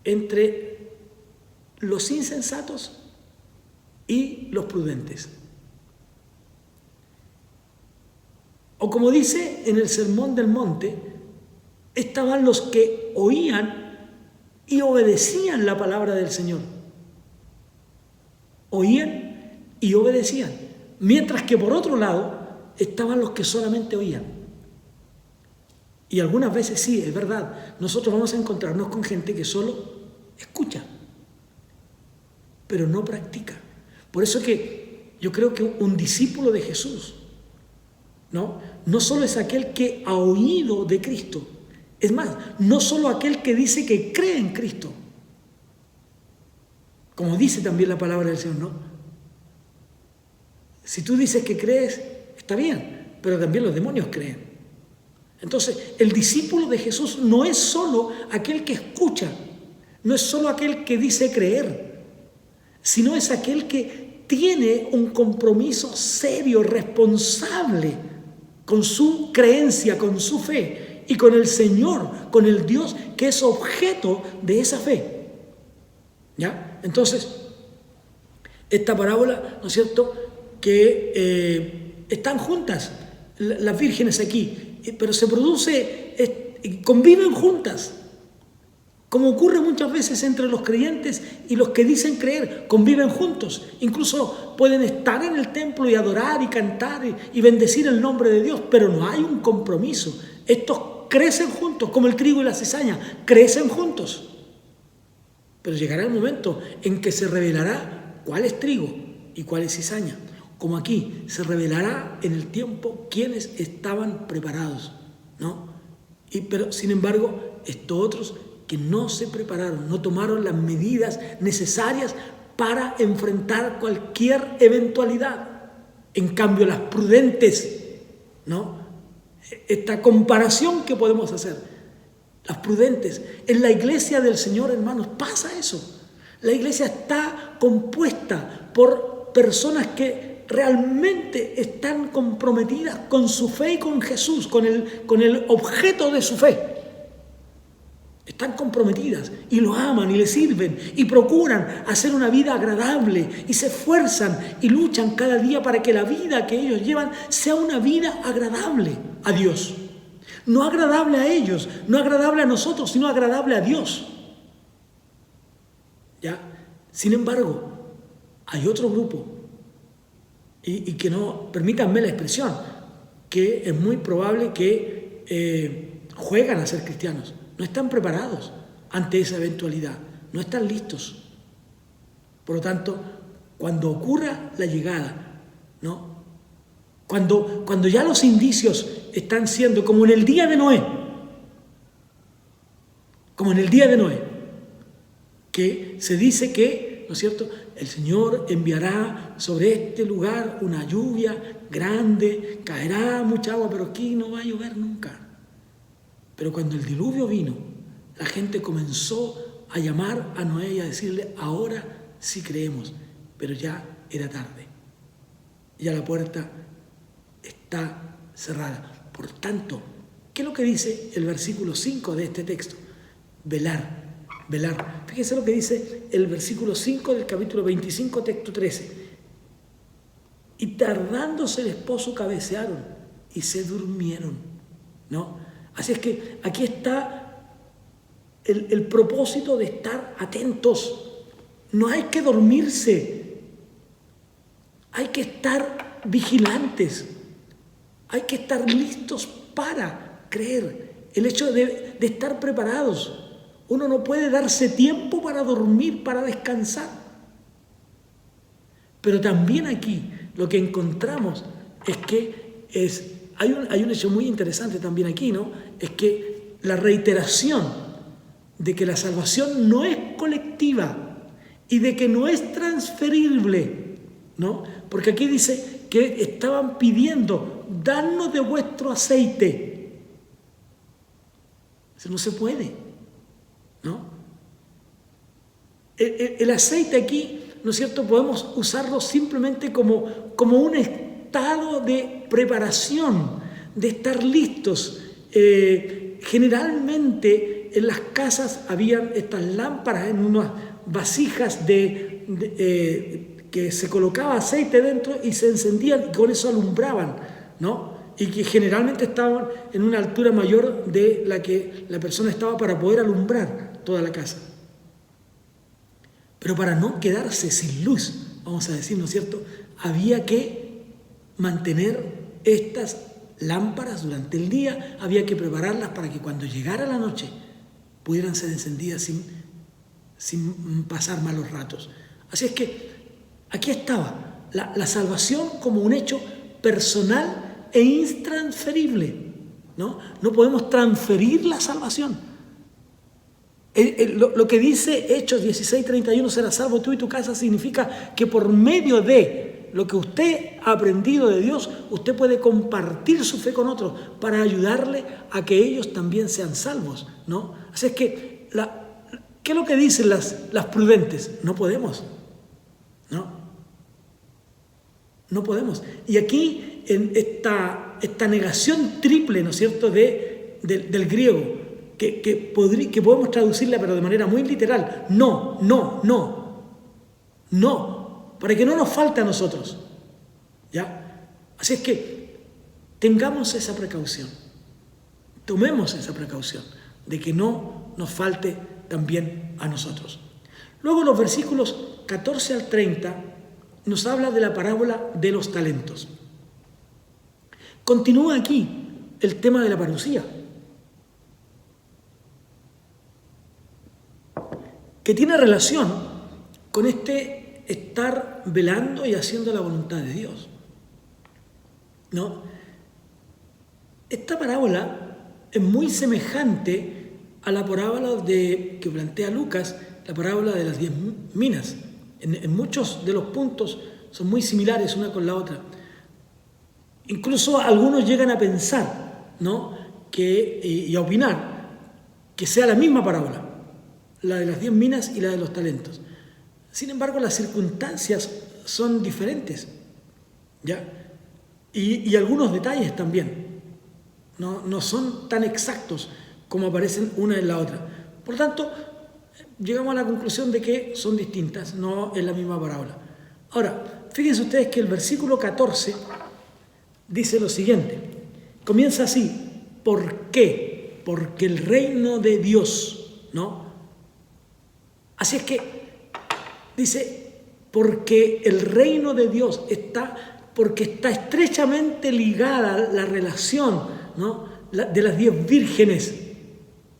entre los insensatos y los prudentes. O como dice en el Sermón del Monte, estaban los que oían y obedecían la palabra del Señor. Oían y obedecían. Mientras que por otro lado estaban los que solamente oían. Y algunas veces sí, es verdad, nosotros vamos a encontrarnos con gente que solo escucha, pero no practica. Por eso que yo creo que un discípulo de Jesús, no solo es aquel que ha oído de Cristo, es más, no solo aquel que dice que cree en Cristo, como dice también la palabra del Señor, ¿no? Si tú dices que crees, está bien, pero también los demonios creen. Entonces, el discípulo de Jesús no es solo aquel que escucha, no es solo aquel que dice creer, sino es aquel que tiene un compromiso serio, responsable con su creencia, con su fe y con el Señor, con el Dios que es objeto de esa fe. ¿Ya? Entonces, esta parábola, ¿no es cierto?, que están juntas las vírgenes aquí, pero se produce, conviven juntas, como ocurre muchas veces entre los creyentes y los que dicen creer, conviven juntos, incluso pueden estar en el templo y adorar y cantar y bendecir el nombre de Dios, pero no hay un compromiso. Estos crecen juntos, como el trigo y la cizaña, crecen juntos, pero llegará el momento en que se revelará cuál es trigo y cuál es cizaña. Como aquí, se revelará en el tiempo quienes estaban preparados, ¿no? Pero, sin embargo, estos otros que no se prepararon, no tomaron las medidas necesarias para enfrentar cualquier eventualidad. En cambio, las prudentes, ¿no? Esta comparación que podemos hacer, las prudentes, en la iglesia del Señor, hermanos, pasa eso. La iglesia está compuesta por personas que realmente están comprometidas con su fe y con Jesús, con el objeto de su fe. Están comprometidas y lo aman y le sirven y procuran hacer una vida agradable y se esfuerzan y luchan cada día para que la vida que ellos llevan sea una vida agradable a Dios. No agradable a ellos, no agradable a nosotros, sino agradable a Dios. ¿Ya? Sin embargo, hay otro grupo y que no, permítanme la expresión, que es muy probable que juegan a ser cristianos. No están preparados ante esa eventualidad, no están listos. Por lo tanto, cuando ocurra la llegada, ¿no? Cuando ya los indicios están siendo como en el día de Noé. Como en el día de Noé. Que se dice que, ¿no es cierto?, el Señor enviará sobre este lugar una lluvia grande, caerá mucha agua, pero aquí no va a llover nunca. Pero cuando el diluvio vino, la gente comenzó a llamar a Noé y a decirle, ahora sí creemos, pero ya era tarde. Ya la puerta está cerrada. Por tanto, ¿qué es lo que dice el versículo 5 de este texto? Velar. Fíjense lo que dice el versículo 5 del capítulo 25, texto 13. Y tardándose el esposo cabecearon y se durmieron, ¿no? Así es que aquí está el propósito de estar atentos. No hay que dormirse, hay que estar vigilantes, hay que estar listos para creer. El hecho de estar preparados. Uno no puede darse tiempo para dormir, para descansar. Pero también aquí lo que encontramos es que hay un hecho muy interesante también aquí, ¿no? Es que la reiteración de que la salvación no es colectiva y de que no es transferible, ¿no? Porque aquí dice que estaban pidiendo, danos de vuestro aceite. Eso no se puede. ¿No? El aceite aquí, ¿no es cierto?, podemos usarlo simplemente como un estado de preparación, de estar listos. Generalmente en las casas habían estas lámparas en unas vasijas que se colocaba aceite dentro y se encendían y con eso alumbraban, ¿no? Y que generalmente estaban en una altura mayor de la que la persona estaba para poder alumbrar toda la casa. Pero para no quedarse sin luz, vamos a decir, ¿no es cierto?, había que mantener estas lámparas durante el día, había que prepararlas para que cuando llegara la noche pudieran ser encendidas sin pasar malos ratos. Así es que aquí estaba la salvación como un hecho personal e intransferible, ¿no? No podemos transferir la salvación. Lo que dice Hechos 16:31, serás salvo tú y tu casa, significa que por medio de lo que usted ha aprendido de Dios, usted puede compartir su fe con otros para ayudarle a que ellos también sean salvos, ¿no? Así es que, ¿qué es lo que dicen las prudentes? No podemos, ¿no? No podemos. Y aquí, en esta negación triple, ¿no es cierto?, del griego, que podemos traducirla, pero de manera muy literal. No, para que no nos falte a nosotros. ¿Ya? Así es que tengamos esa precaución. Tomemos esa precaución de que no nos falte también a nosotros. Luego los versículos 14 al 30 nos habla de la parábola de los talentos. Continúa aquí el tema de la parucía, que tiene relación con este estar velando y haciendo la voluntad de Dios, ¿no? Esta parábola es muy semejante a la parábola que plantea Lucas, la parábola de las 10 minas. En muchos de los puntos son muy similares una con la otra. Incluso algunos llegan a pensar, ¿no?, y a opinar que sea la misma parábola, la de las 10 minas y la de los talentos. Sin embargo, las circunstancias son diferentes, ¿ya? Y algunos detalles también no son tan exactos como aparecen una en la otra. Por tanto, llegamos a la conclusión de que son distintas, no es la misma parábola. Ahora, fíjense ustedes que el versículo 14 dice lo siguiente. Comienza así. ¿Por qué? Porque el reino de Dios, ¿no? Así es que dice, porque el reino de Dios porque está estrechamente ligada la relación, ¿no?, de las 10 vírgenes,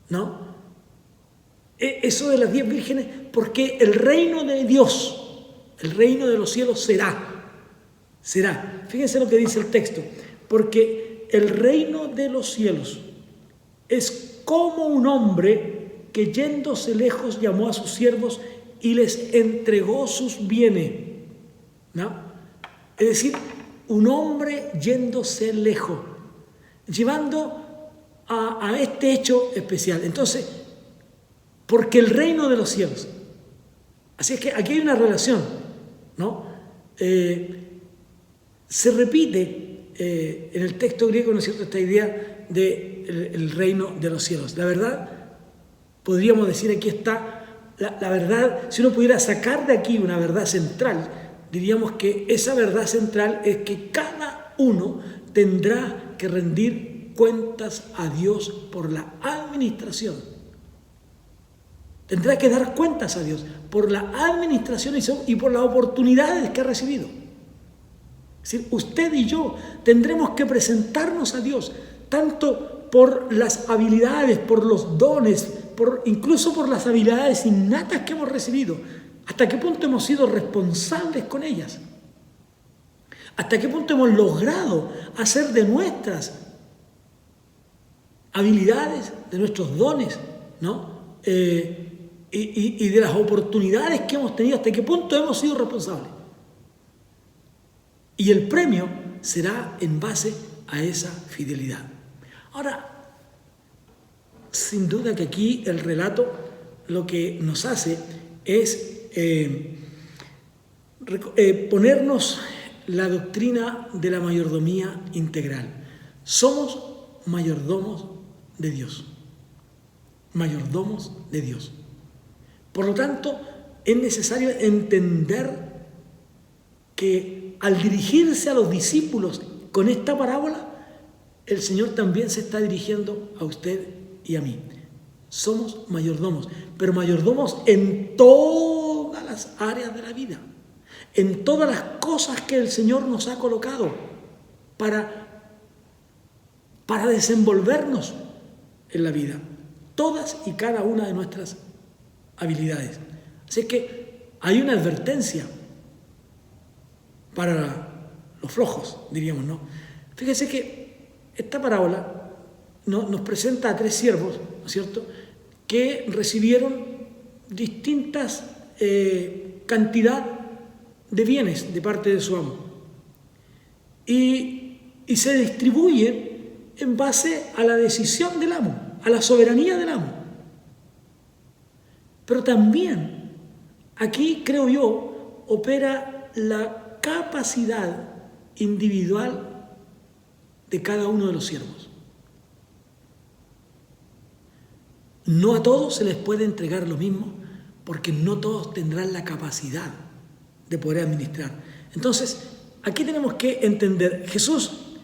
¿no? Eso de las 10 vírgenes, porque el reino de Dios, el reino de los cielos será. Fíjense lo que dice el texto, porque el reino de los cielos es como un hombre que yéndose lejos llamó a sus siervos y les entregó sus bienes, ¿no? Es decir, un hombre yéndose lejos, llevando a este hecho especial. Entonces, porque el reino de los cielos. Así es que aquí hay una relación, ¿no? Se repite en el texto griego, ¿no es cierto?, esta idea del reino de los cielos. La verdad, podríamos decir, aquí está la verdad. Si uno pudiera sacar de aquí una verdad central, diríamos que esa verdad central es que cada uno tendrá que rendir cuentas a Dios por la administración. Tendrá que dar cuentas a Dios por la administración y por las oportunidades que ha recibido. Es decir, usted y yo tendremos que presentarnos a Dios, tanto por las habilidades, por los dones, incluso por las habilidades innatas que hemos recibido. ¿Hasta qué punto hemos sido responsables con ellas? ¿Hasta qué punto hemos logrado hacer de nuestras habilidades, de nuestros dones, ¿no? Y de las oportunidades que hemos tenido, hasta qué punto hemos sido responsables? Y el premio será en base a esa fidelidad. Ahora, sin duda que aquí el relato lo que nos hace es ponernos la doctrina de la mayordomía integral. Somos mayordomos de Dios. Mayordomos de Dios. Por lo tanto, es necesario entender que al dirigirse a los discípulos con esta parábola, el Señor también se está dirigiendo a usted y a mí. Somos mayordomos, pero mayordomos en todas las áreas de la vida, en todas las cosas que el Señor nos ha colocado para desenvolvernos en la vida, todas y cada una de nuestras habilidades. Así que hay una advertencia para los flojos, diríamos, ¿no? Fíjese que esta parábola nos presenta a 3 siervos, ¿no es cierto?, que recibieron distintas cantidad de bienes de parte de su amo. Y se distribuyen en base a la decisión del amo, a la soberanía del amo. Pero también aquí, creo yo, opera la capacidad individual de cada uno de los siervos. No a todos se les puede entregar lo mismo, porque no todos tendrán la capacidad de poder administrar. Entonces, aquí tenemos que entender, Jesús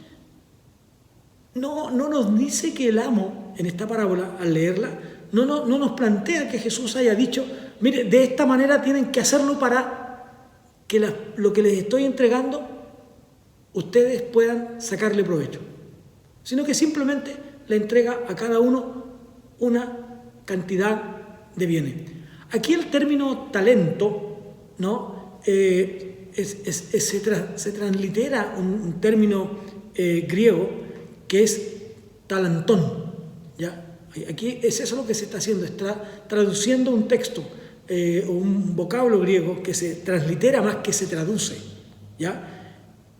no nos dice que el amo, en esta parábola, al leerla, no nos plantea que Jesús haya dicho, mire, de esta manera tienen que hacerlo para que lo que les estoy entregando ustedes puedan sacarle provecho, sino que simplemente le entrega a cada uno una cantidad de bienes. Aquí el término talento, ¿no?, se translitera un término griego que es talantón, ¿ya? Aquí es eso lo que se está haciendo, está traduciendo un texto, un vocablo griego que se translitera más que se traduce, ¿ya?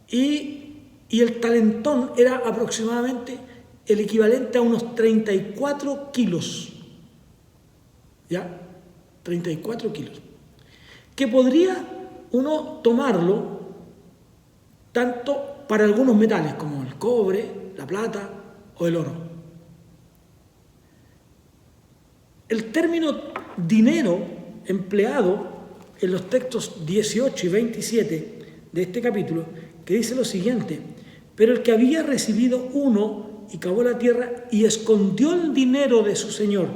Y el talentón era aproximadamente el equivalente a unos 34 kilos, ¿ya? 34 kilos. Que podría uno tomarlo tanto para algunos metales como el cobre, la plata o el oro. El término dinero empleado en los textos 18 y 27 de este capítulo, que dice lo siguiente: pero el que había recibido uno y cavó la tierra y escondió el dinero de su señor,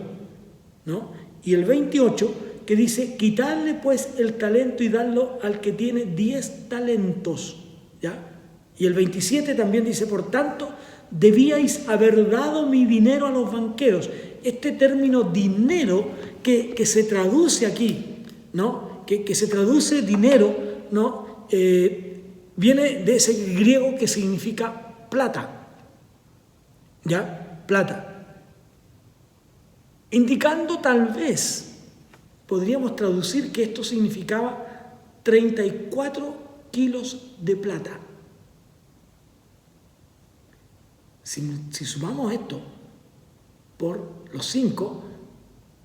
¿no? Y el 28 que dice: quitadle pues el talento y dadlo al que tiene 10 talentos, ¿ya? Y el 27 también dice: por tanto, debíais haber dado mi dinero a los banqueros. Este término dinero que se traduce aquí, ¿no?, que se traduce dinero, ¿no?, viene de ese griego que significa plata, ¿ya? Plata. Indicando tal vez, podríamos traducir que esto significaba 34 kilos de plata. Si sumamos esto por los 5,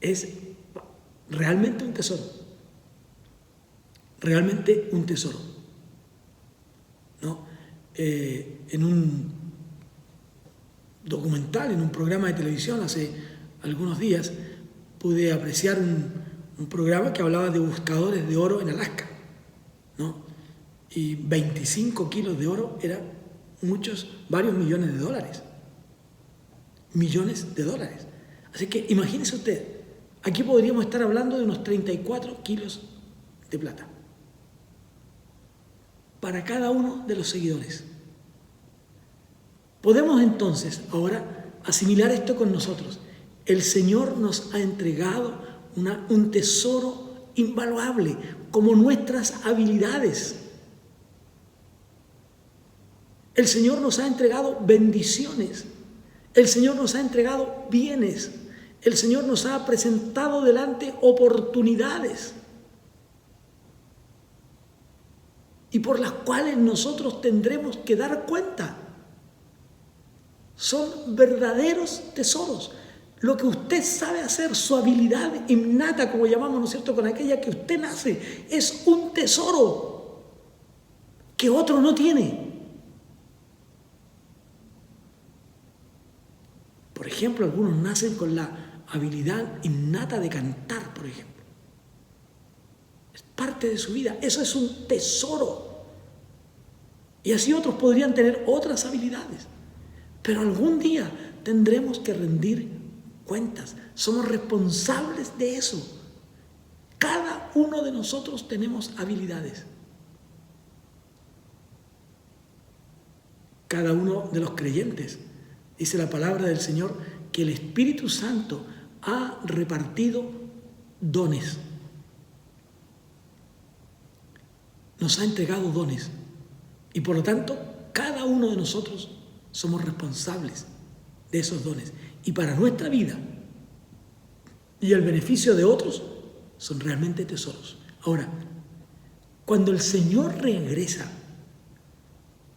es realmente un tesoro. Realmente un tesoro. ¿No? En un documental, en un programa de televisión hace algunos días, pude apreciar un programa que hablaba de buscadores de oro en Alaska, ¿no? Y 25 kilos de oro eran varios millones de dólares. Millones de dólares. Así que imagínese usted, aquí podríamos estar hablando de unos 34 kilos de plata para cada uno de los seguidores. Podemos entonces ahora asimilar esto con nosotros. El Señor nos ha entregado un tesoro invaluable, como nuestras habilidades. El Señor nos ha entregado bendiciones. El Señor nos ha entregado bienes. El Señor nos ha presentado delante oportunidades, y por las cuales nosotros tendremos que dar cuenta. Son verdaderos tesoros. Lo que usted sabe hacer, su habilidad innata, como llamamos, ¿no es cierto?, con aquella que usted nace, es un tesoro que otro no tiene. Por ejemplo, algunos nacen con la habilidad innata de cantar, por ejemplo. Es parte de su vida. Eso es un tesoro. Y así otros podrían tener otras habilidades. Pero algún día tendremos que rendir cuentas. Somos responsables de eso. Cada uno de nosotros tenemos habilidades. Cada uno de los creyentes, dice la palabra del Señor, que el Espíritu Santo ha repartido dones. Nos ha entregado dones. Y por lo tanto, cada uno de nosotros somos responsables de esos dones. Y para nuestra vida y el beneficio de otros, son realmente tesoros. Ahora, cuando el Señor regresa,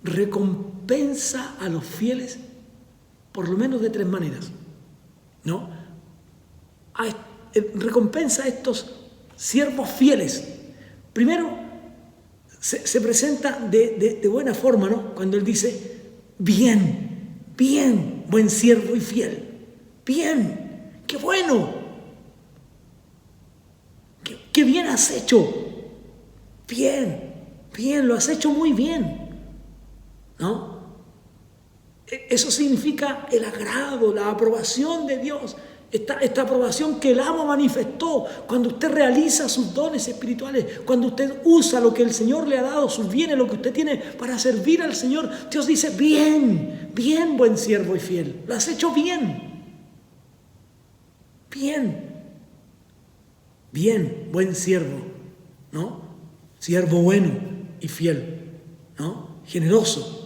recompensa a los fieles por lo menos de 3 maneras, ¿no? Recompensa a estos siervos fieles. Primero, se presenta de buena forma, ¿no? Cuando Él dice, bien, bien, buen siervo y fiel. Bien, qué bueno. Qué bien has hecho. Bien, bien, lo has hecho muy bien, ¿no? Eso significa el agrado, la aprobación de Dios. Esta aprobación que el amo manifestó cuando usted realiza sus dones espirituales, cuando usted usa lo que el Señor le ha dado, sus bienes, lo que usted tiene para servir al Señor. Dios dice, bien, bien, buen siervo y fiel. Lo has hecho bien. Bien. Bien, buen siervo, ¿no? Siervo bueno y fiel, ¿no? Generoso.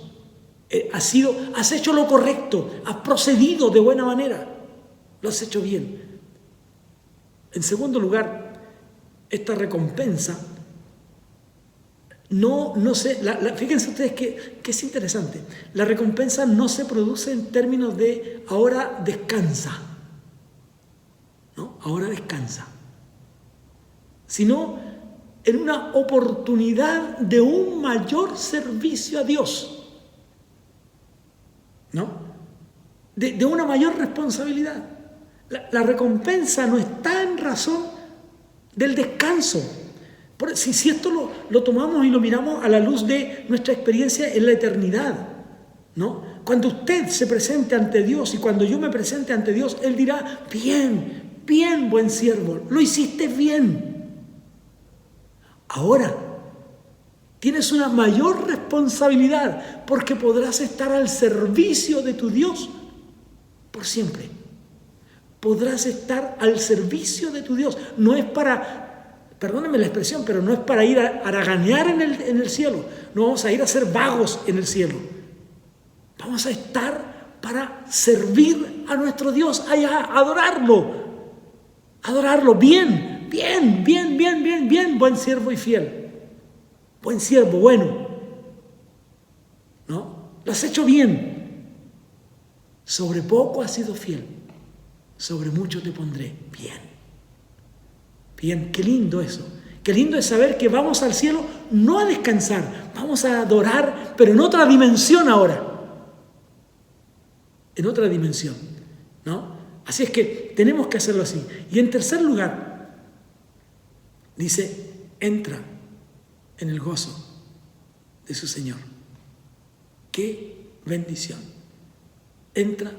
Has hecho lo correcto, has procedido de buena manera. Lo has hecho bien. En segundo lugar, esta recompensa fíjense ustedes que es interesante. La recompensa no se produce en términos de ahora descansa, ¿no? Ahora descansa. Sino en una oportunidad de un mayor servicio a Dios, ¿no? De una mayor responsabilidad. La recompensa no está en razón del descanso. Si esto lo tomamos y lo miramos a la luz de nuestra experiencia en la eternidad, ¿no? Cuando usted se presente ante Dios y cuando yo me presente ante Dios, Él dirá, bien, bien, buen siervo, lo hiciste bien. Ahora, tienes una mayor responsabilidad porque podrás estar al servicio de tu Dios por siempre. Podrás estar al servicio de tu Dios. No es para, perdónenme la expresión, pero no es para ir a haraganear en el cielo. No vamos a ir a ser vagos en el cielo. Vamos a estar para servir a nuestro Dios, adorarlo bien, buen siervo y fiel, buen siervo, bueno, ¿no? Lo has hecho bien, sobre poco has sido fiel, sobre mucho te pondré, bien, qué lindo eso. Qué lindo es saber que vamos al cielo no a descansar, vamos a adorar, pero en otra dimensión ahora. En otra dimensión, ¿no? Así es que tenemos que hacerlo así. Y en tercer lugar, dice, entra en el gozo de su Señor. ¡Qué bendición! Entra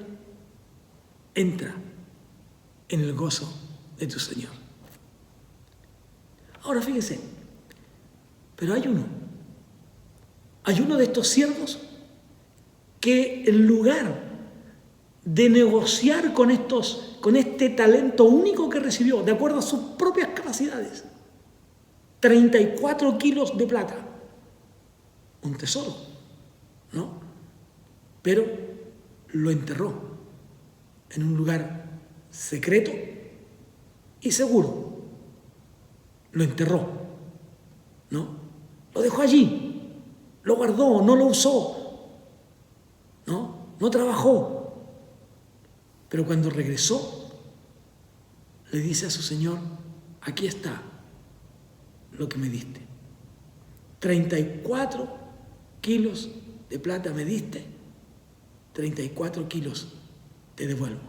en el gozo de tu Señor. Ahora fíjense, pero hay uno de estos siervos que en lugar de negociar con este talento único que recibió, de acuerdo a sus propias capacidades, 34 kilos de plata, un tesoro, ¿no? Pero lo enterró en un lugar secreto y seguro. Lo enterró, ¿no? Lo dejó allí, lo guardó, no lo usó, no trabajó. Pero cuando regresó, le dice a su Señor, aquí está lo que me diste. 34 kilos de plata me diste, 34 kilos te devuelvo.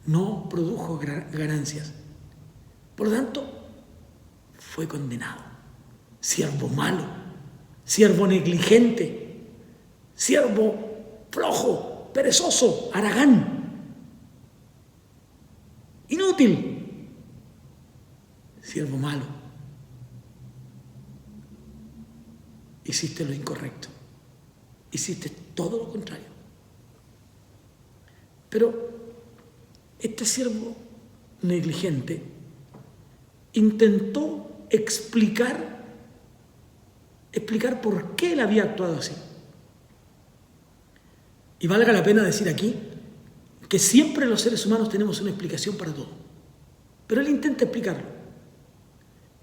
No produjo ganancias. Por lo tanto, fue condenado. Siervo malo, siervo negligente, siervo flojo, perezoso, haragán, inútil, siervo malo. Hiciste lo incorrecto, hiciste todo lo contrario. Pero este siervo negligente intentó explicar por qué él había actuado así. Y valga la pena decir aquí que siempre los seres humanos tenemos una explicación para todo. Pero él intenta explicarlo.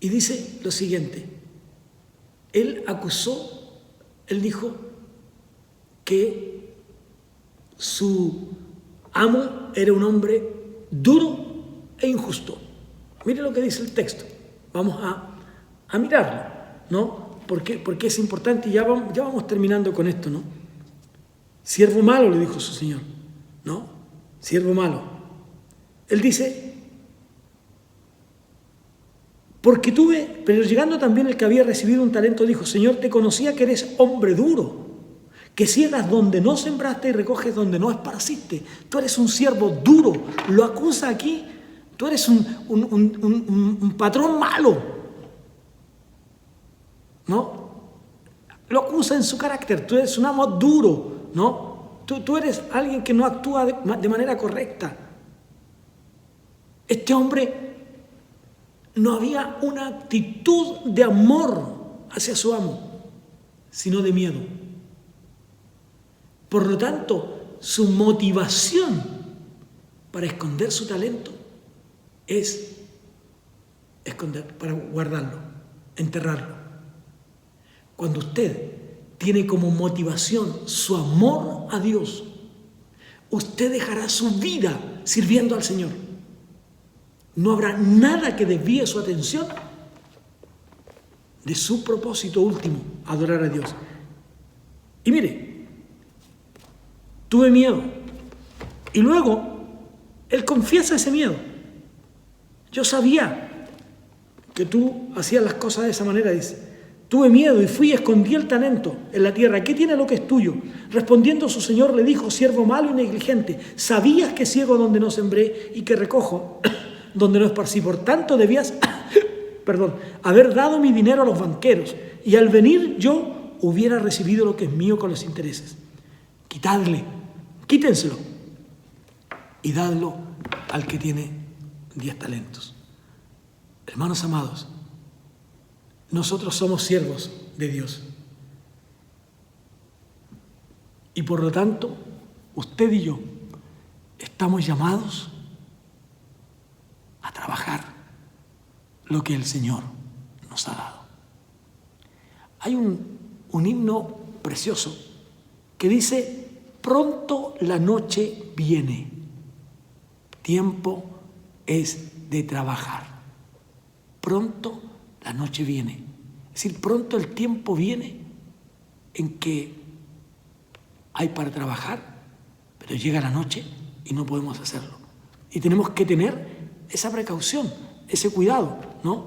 Y dice lo siguiente. Él dijo que su amo era un hombre duro e injusto. Mire lo que dice el texto. Vamos a mirarlo, ¿no? Porque es importante y ya vamos terminando con esto, ¿no? Siervo malo, le dijo su Señor, ¿no? Siervo malo. Él dice, pero llegando también el que había recibido un talento, dijo, Señor, te conocía que eres hombre duro, que ciegas donde no sembraste y recoges donde no esparciste. Tú eres un siervo duro. Lo acusa aquí. Tú eres un patrón malo, ¿no? Lo acusa en su carácter. Tú eres un amo duro, ¿no? Tú eres alguien que no actúa de manera correcta. Este hombre no había una actitud de amor hacia su amo, sino de miedo. Por lo tanto, su motivación para esconder su talento es esconder, para guardarlo, enterrarlo. Cuando usted tiene como motivación su amor a Dios, usted dejará su vida sirviendo al Señor. No habrá nada que desvíe su atención de su propósito último, adorar a Dios. Y mire, tuve miedo. Y luego, él confiesa ese miedo. Yo sabía que tú hacías las cosas de esa manera, dice. Tuve miedo y fui y escondí el talento en la tierra. ¿Qué tiene lo que es tuyo? Respondiendo su Señor le dijo, siervo malo y negligente, sabías que ciego donde no sembré y que recojo donde no esparcí. Por tanto debías, haber dado mi dinero a los banqueros y al venir yo hubiera recibido lo que es mío con los intereses. Quítenselo y dadlo al que tiene 10 talentos. Hermanos amados, nosotros somos siervos de Dios. Y por lo tanto, usted y yo estamos llamados a trabajar lo que el Señor nos ha dado. Hay un himno precioso que dice: pronto la noche viene, tiempo es de trabajar. Pronto la noche viene. Es decir, pronto el tiempo viene en que hay para trabajar, pero llega la noche y no podemos hacerlo. Y tenemos que tener esa precaución, ese cuidado, ¿no?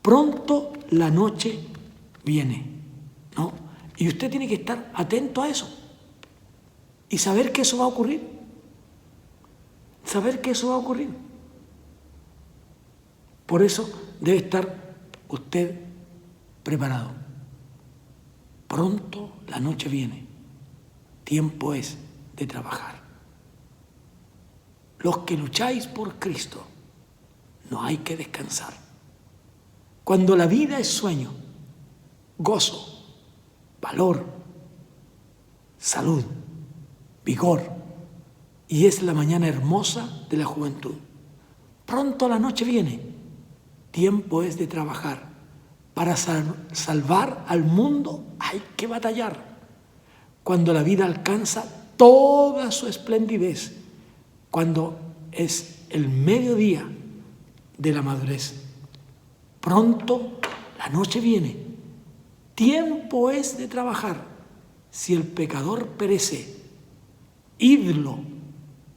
Pronto la noche viene, ¿no? Y usted tiene que estar atento a eso y saber que eso va a ocurrir. Saber que eso va a ocurrir. Por eso debe estar usted preparado. Pronto la noche viene. Tiempo es de trabajar. Los que lucháis por Cristo, no hay que descansar. Cuando la vida es sueño, gozo, valor, salud, vigor, y es la mañana hermosa de la juventud. Pronto la noche viene. Tiempo es de trabajar. Para salvar al mundo hay que batallar. Cuando la vida alcanza toda su esplendidez, cuando es el mediodía de la madurez. Pronto la noche viene. Tiempo es de trabajar. Si el pecador perece, idlo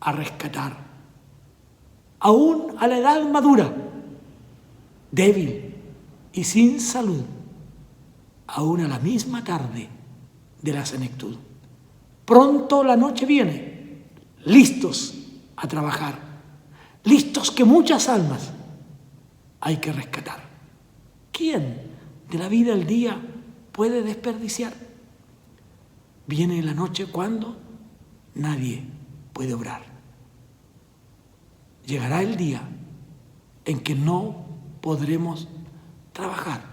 a rescatar. Aún a la edad madura, débil y sin salud, aún a la misma tarde de la senectud. Pronto la noche viene, listos a trabajar, listos que muchas almas hay que rescatar. ¿Quién de la vida el día puede desperdiciar? Viene la noche cuando nadie puede obrar. Llegará el día en que no podremos trabajar.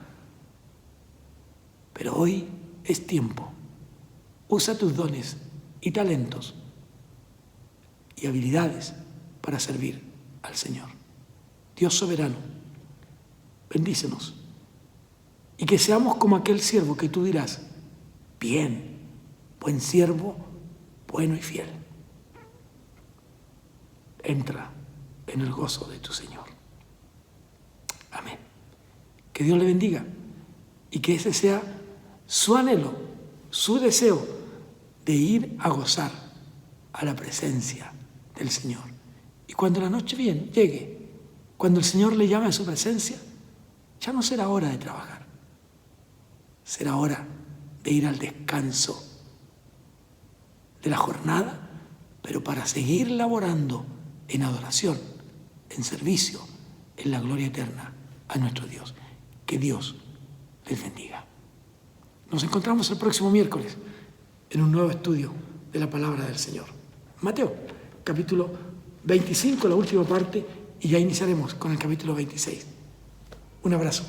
Pero hoy es tiempo. Usa tus dones y talentos y habilidades para servir al Señor. Dios soberano, bendícenos y que seamos como aquel siervo que tú dirás: bien, buen siervo, bueno y fiel. Entra en el gozo de tu Señor. Amén. Que Dios le bendiga y que ese sea su anhelo, su deseo de ir a gozar a la presencia del Señor. Y cuando la noche llegue, cuando el Señor le llame a su presencia, ya no será hora de trabajar. Será hora de ir al descanso de la jornada, pero para seguir laborando en adoración, en servicio, en la gloria eterna a nuestro Dios. Que Dios les bendiga. Nos encontramos el próximo miércoles en un nuevo estudio de la palabra del Señor. Mateo, capítulo 25, la última parte, y ya iniciaremos con el capítulo 26. Un abrazo.